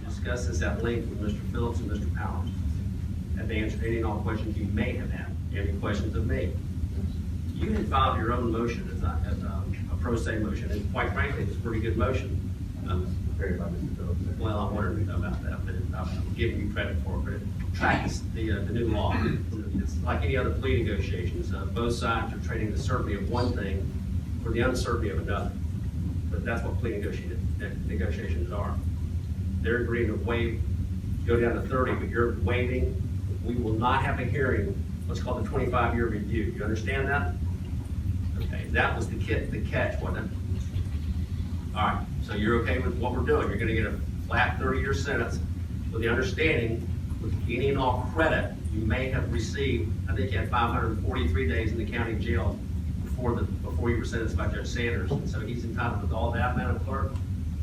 Discuss this at length with Mr. Phillips and Mr. Powell. Have they answered any and all questions you may have had? Any questions of me? You had filed your own motion as a pro se motion, and quite frankly, it's a pretty good motion. Well, I wondered about that, but I'm giving you credit for it. But it tracks the new law. It's like any other plea negotiations. Both sides are trading the certainty of one thing for the uncertainty of another. But that's what plea negotiations are. They're agreeing to waive, go down to 30, but you're waiving. We will not have a hearing, what's called the 25-year review. You understand that? Okay, that was the catch, wasn't it? All right, so you're okay with what we're doing. You're gonna get a flat 30-year sentence with the understanding, with any and all credit you may have received. I think you had 543 days in the county jail before you were sentenced by Judge Sanders. And so he's entitled with all that, Madam Clerk,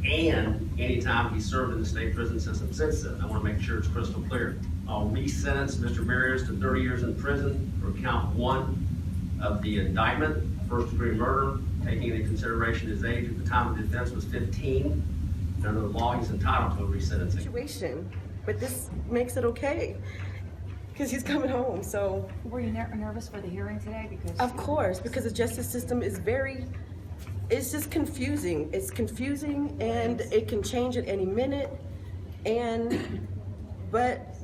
and anytime he served in the state prison system since then. I wanna make sure it's crystal clear. I'll re-sentence Mr. Berrios to 30 years in prison for count 1 of the indictment, first-degree murder, taking into consideration his age at the time of defense was 15. Under the law, he's entitled to a resentencing. Situation, but this makes it okay because he's coming home. So were you nervous for the hearing today? Because of course, because the justice system is it's just confusing. It's confusing, and it can change at any minute. But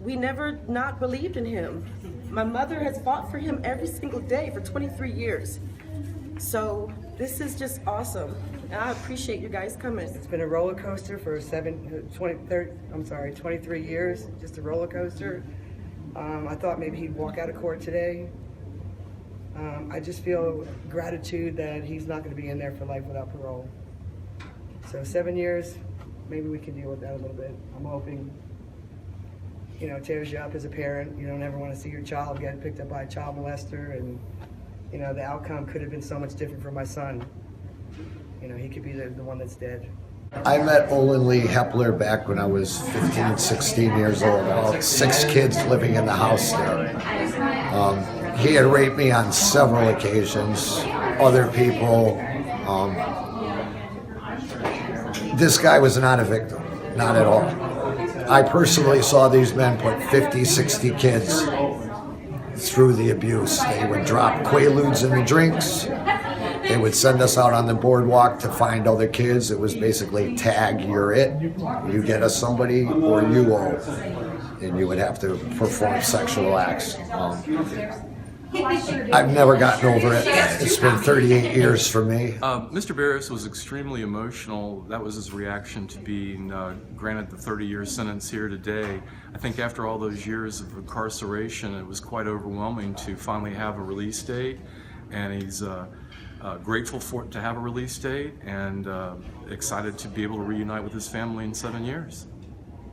we never not believed in him. My mother has fought for him every single day for 23 years. So this is just awesome. And I appreciate you guys coming. It's been a roller coaster for 23 years, just a roller coaster. I thought maybe he'd walk out of court today. I just feel gratitude that he's not going to be in there for life without parole. So 7 years, maybe we can deal with that a little bit. I'm hoping, it tears you up as a parent. You don't ever want to see your child get picked up by a child molester, and the outcome could have been so much different for my son. He could be the one that's dead. I met Olin Lee HEPLER back when I was 15, 16 years old. I had 6 kids living in the house there. He had raped me on several occasions, other people. This guy was not a victim, not at all. I personally saw these men put 50, 60 kids through the abuse. They would drop Quaaludes in the drinks. They would send us out on the boardwalk to find other kids. It was basically tag, you're it. You get us somebody or you owe. And you would have to perform sexual acts. I've never gotten over it. It's been 38 years for me. Mr. Berrios was extremely emotional. That was his reaction to being granted the 30-year sentence here today. I think after all those years of incarceration, it was quite overwhelming to finally have a release date. And he's grateful to have a release date and excited to be able to reunite with his family in 7 years.